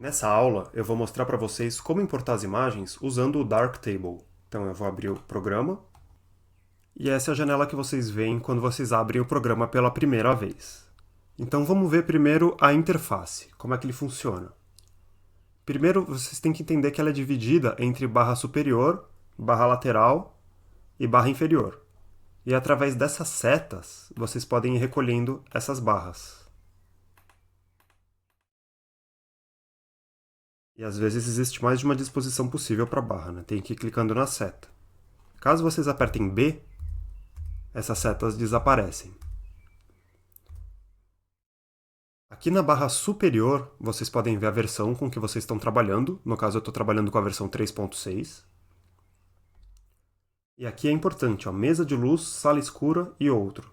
Nessa aula, eu vou mostrar para vocês como importar as imagens usando o Darktable. Então eu vou abrir o programa, e essa é a janela que vocês veem quando vocês abrem o programa pela primeira vez. Então vamos ver primeiro a interface, como é que ele funciona. Primeiro, vocês têm que entender que ela é dividida entre barra superior, barra lateral e barra inferior. E através dessas setas, vocês podem ir recolhendo essas barras. E às vezes existe mais de uma disposição possível para a barra, né? Tem que ir clicando na seta. Caso vocês apertem B, essas setas desaparecem. Aqui na barra superior, vocês podem ver a versão com que vocês estão trabalhando. No caso, eu estou trabalhando com a versão 3.6. E aqui é importante, ó, mesa de luz, sala escura e outro.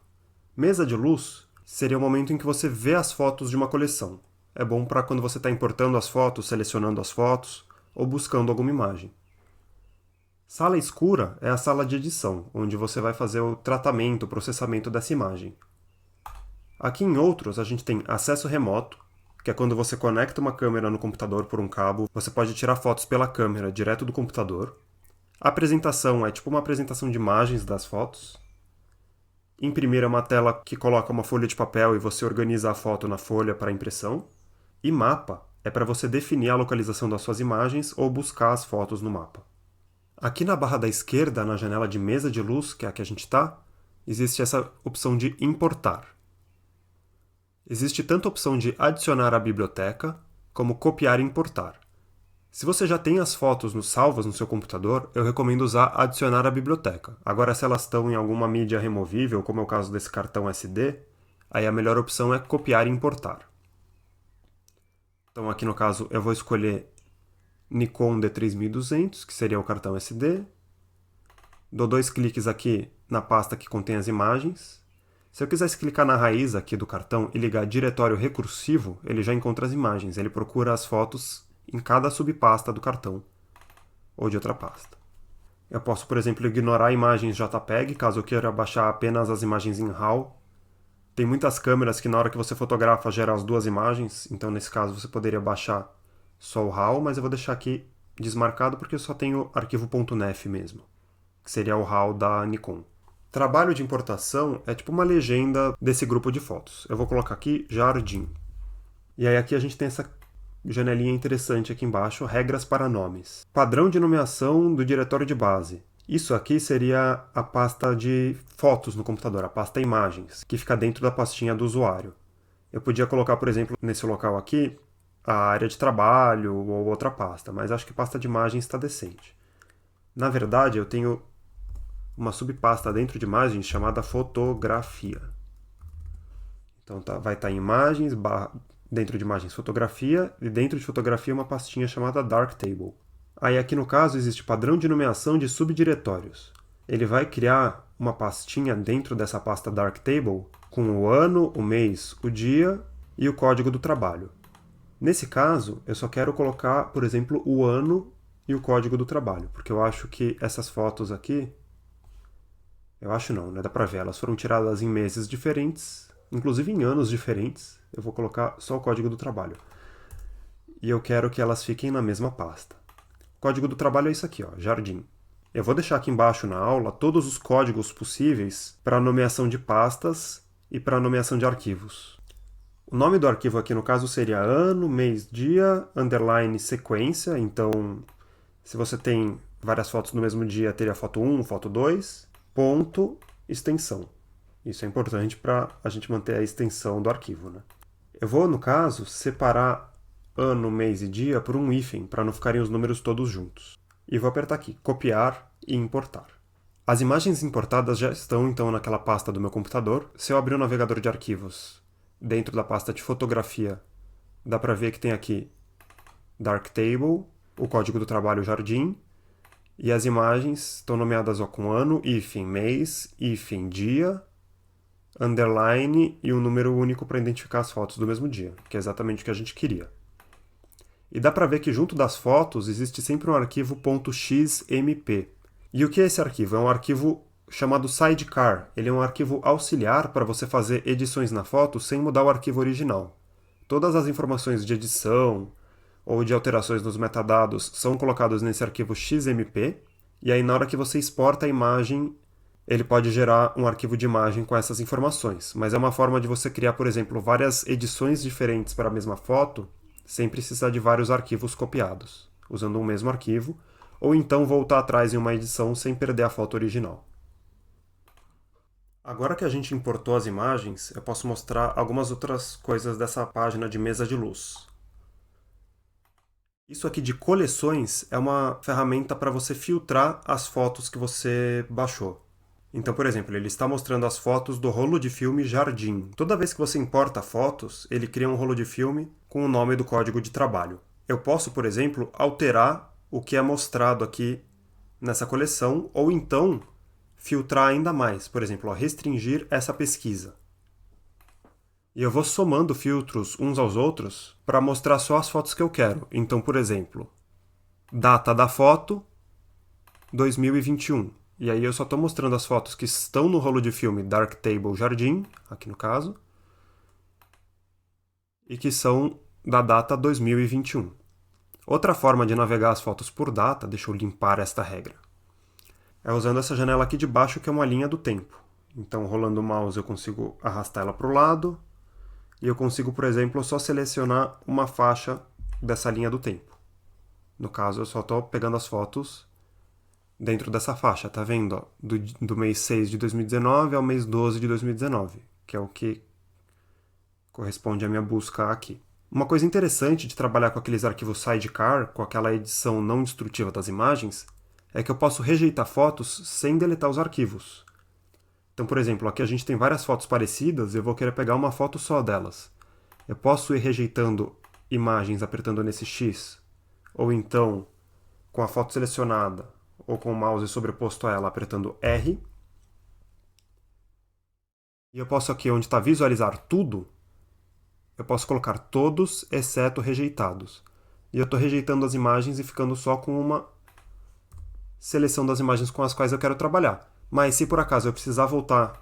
Mesa de luz seria o momento em que você vê as fotos de uma coleção. É bom para quando você está importando as fotos, selecionando as fotos ou buscando alguma imagem. Sala escura é a sala de edição, onde você vai fazer o tratamento, o processamento dessa imagem. Aqui em outros, a gente tem acesso remoto, que é quando você conecta uma câmera no computador por um cabo, você pode tirar fotos pela câmera direto do computador. Apresentação é tipo uma apresentação de imagens das fotos. Imprimir é uma tela que coloca uma folha de papel e você organiza a foto na folha para impressão. E mapa é para você definir a localização das suas imagens ou buscar as fotos no mapa. Aqui na barra da esquerda, na janela de mesa de luz, que é a que a gente está, existe essa opção de importar. Existe tanto a opção de adicionar à biblioteca, como copiar e importar. Se você já tem as fotos salvas no seu computador, eu recomendo usar adicionar à biblioteca. Agora, se elas estão em alguma mídia removível, como é o caso desse cartão SD, aí a melhor opção é copiar e importar. Então aqui no caso eu vou escolher Nikon D3200, que seria o cartão SD. Dou 2 cliques aqui na pasta que contém as imagens. Se eu quisesse clicar na raiz aqui do cartão e ligar diretório recursivo, ele já encontra as imagens. Ele procura as fotos em cada subpasta do cartão ou de outra pasta. Eu posso, por exemplo, ignorar imagens JPEG, caso eu queira baixar apenas as imagens em RAW. Tem muitas câmeras que na hora que você fotografa geram as duas imagens, então nesse caso você poderia baixar só o RAW, mas eu vou deixar aqui desmarcado porque eu só tenho arquivo .nef mesmo, que seria o RAW da Nikon. Trabalho de importação é tipo uma legenda desse grupo de fotos. Eu vou colocar aqui Jardim. E aí aqui a gente tem essa janelinha interessante aqui embaixo, regras para nomes. Padrão de nomeação do diretório de base. Isso aqui seria a pasta de fotos no computador, a pasta imagens, que fica dentro da pastinha do usuário. Eu podia colocar, por exemplo, nesse local aqui, a área de trabalho ou outra pasta, mas acho que pasta de imagens está decente. Na verdade, eu tenho uma subpasta dentro de imagens chamada fotografia. Então vai estar em imagens, dentro de imagens fotografia, e dentro de fotografia uma pastinha chamada Darktable. Aí aqui no caso existe padrão de nomeação de subdiretórios. Ele vai criar uma pastinha dentro dessa pasta Darktable com o ano, o mês, o dia e o código do trabalho. Nesse caso, eu só quero colocar, por exemplo, o ano e o código do trabalho, porque eu acho que essas fotos aqui, eu acho não, né? Dá pra ver, elas foram tiradas em meses diferentes, inclusive em anos diferentes. Eu vou colocar só o código do trabalho. E eu quero que elas fiquem na mesma pasta. O código do trabalho é isso aqui, ó, Jardim. Eu vou deixar aqui embaixo na aula todos os códigos possíveis para nomeação de pastas e para nomeação de arquivos. O nome do arquivo aqui no caso seria ano, mês, dia, underline, sequência. Então, se você tem várias fotos no mesmo dia, teria foto 1, foto 2, ponto, extensão. Isso é importante para a gente manter a extensão do arquivo, né? Eu vou, no caso, separar ano, mês e dia por um hífen, para não ficarem os números todos juntos. E vou apertar aqui, copiar e importar. As imagens importadas já estão, então, naquela pasta do meu computador. Se eu abrir o navegador de arquivos dentro da pasta de fotografia, dá para ver que tem aqui Darktable, o código do trabalho Jardim, e as imagens estão nomeadas com ano, hífen, mês, hífen, dia, underline e um número único para identificar as fotos do mesmo dia, que é exatamente o que a gente queria. E dá para ver que junto das fotos existe sempre um arquivo .xmp. E o que é esse arquivo? É um arquivo chamado Sidecar. Ele é um arquivo auxiliar para você fazer edições na foto sem mudar o arquivo original. Todas as informações de edição, ou de alterações nos metadados são colocados nesse arquivo XMP, e aí na hora que você exporta a imagem, ele pode gerar um arquivo de imagem com essas informações. Mas é uma forma de você criar, por exemplo, várias edições diferentes para a mesma foto, sem precisar de vários arquivos copiados, usando um mesmo arquivo, ou então voltar atrás em uma edição sem perder a foto original. Agora que a gente importou as imagens, eu posso mostrar algumas outras coisas dessa página de mesa de luz. Isso aqui de coleções é uma ferramenta para você filtrar as fotos que você baixou. Então, por exemplo, ele está mostrando as fotos do rolo de filme Jardim. Toda vez que você importa fotos, ele cria um rolo de filme com o nome do código de trabalho. Eu posso, por exemplo, alterar o que é mostrado aqui nessa coleção, ou então filtrar ainda mais. Por exemplo, restringir essa pesquisa. E eu vou somando filtros uns aos outros para mostrar só as fotos que eu quero. Então, por exemplo, data da foto, 2021. E aí eu só estou mostrando as fotos que estão no rolo de filme Darktable Jardim, aqui no caso, e que são da data 2021. Outra forma de navegar as fotos por data, deixa eu limpar esta regra, é usando essa janela aqui de baixo, que é uma linha do tempo. Então, rolando o mouse, eu consigo arrastar ela para o lado, e eu consigo, por exemplo, só selecionar uma faixa dessa linha do tempo. No caso, eu só estou pegando as fotos dentro dessa faixa, tá vendo? Ó? Do mês 6 de 2019 ao mês 12 de 2019, que é o que corresponde à minha busca aqui. Uma coisa interessante de trabalhar com aqueles arquivos sidecar, com aquela edição não destrutiva das imagens, é que eu posso rejeitar fotos sem deletar os arquivos. Então, por exemplo, aqui a gente tem várias fotos parecidas e eu vou querer pegar uma foto só delas. Eu posso ir rejeitando imagens apertando nesse X, ou então com a foto selecionada, ou com o mouse sobreposto a ela apertando R. E eu posso aqui, onde está visualizar tudo, eu posso colocar todos, exceto rejeitados. E eu estou rejeitando as imagens e ficando só com uma seleção das imagens com as quais eu quero trabalhar. Mas se por acaso eu precisar voltar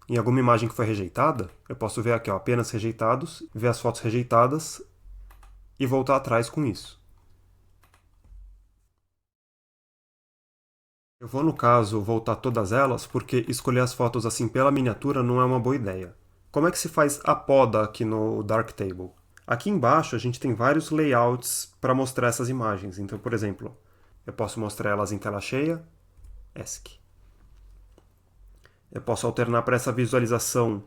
em alguma imagem que foi rejeitada, eu posso ver aqui, ó, apenas rejeitados, ver as fotos rejeitadas e voltar atrás com isso. Eu vou, no caso, voltar todas elas, porque escolher as fotos assim pela miniatura não é uma boa ideia. Como é que se faz a poda aqui no Darktable? Aqui embaixo a gente tem vários layouts para mostrar essas imagens. Então, por exemplo, eu posso mostrar elas em tela cheia, ESC. Eu posso alternar para essa visualização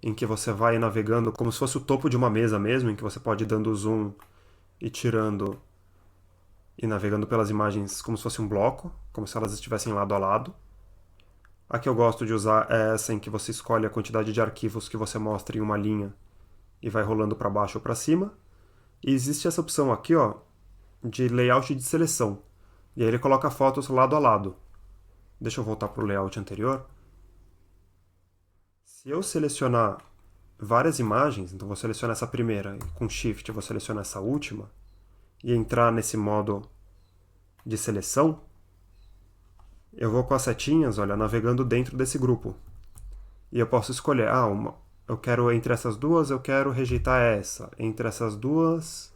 em que você vai navegando como se fosse o topo de uma mesa mesmo, em que você pode ir dando zoom e tirando e navegando pelas imagens como se fosse um bloco, como se elas estivessem lado a lado. A que eu gosto de usar é essa em que você escolhe a quantidade de arquivos que você mostra em uma linha e vai rolando para baixo ou para cima. E existe essa opção aqui, ó, de layout de seleção. E aí ele coloca fotos lado a lado. Deixa eu voltar para o layout anterior. Se eu selecionar várias imagens, então vou selecionar essa primeira, e com Shift eu vou selecionar essa última, e entrar nesse modo de seleção, eu vou com as setinhas, olha, navegando dentro desse grupo. E eu posso escolher, eu quero entre essas duas, eu quero rejeitar essa. Entre essas duas,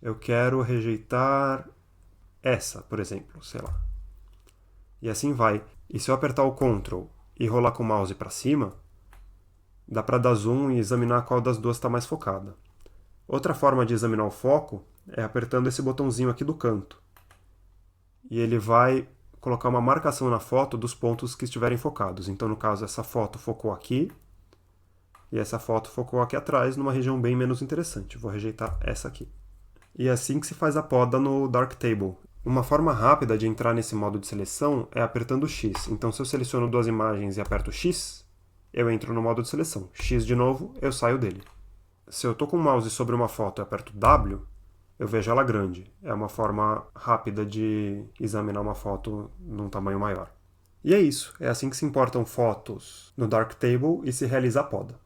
eu quero rejeitar essa, por exemplo, sei lá. E assim vai. E se eu apertar o Ctrl e rolar com o mouse para cima, dá para dar zoom e examinar qual das duas está mais focada. Outra forma de examinar o foco é apertando esse botãozinho aqui do canto. E ele vai colocar uma marcação na foto dos pontos que estiverem focados. Então, no caso, essa foto focou aqui e essa foto focou aqui atrás, numa região bem menos interessante. Vou rejeitar essa aqui. E é assim que se faz a poda no Darktable. Uma forma rápida de entrar nesse modo de seleção é apertando X. Então, se eu seleciono duas imagens e aperto X, eu entro no modo de seleção. X de novo, eu saio dele. Se eu estou com o mouse sobre uma foto e aperto W, eu vejo ela grande. É uma forma rápida de examinar uma foto num tamanho maior. E é isso. É assim que se importam fotos no Darktable e se realiza a poda.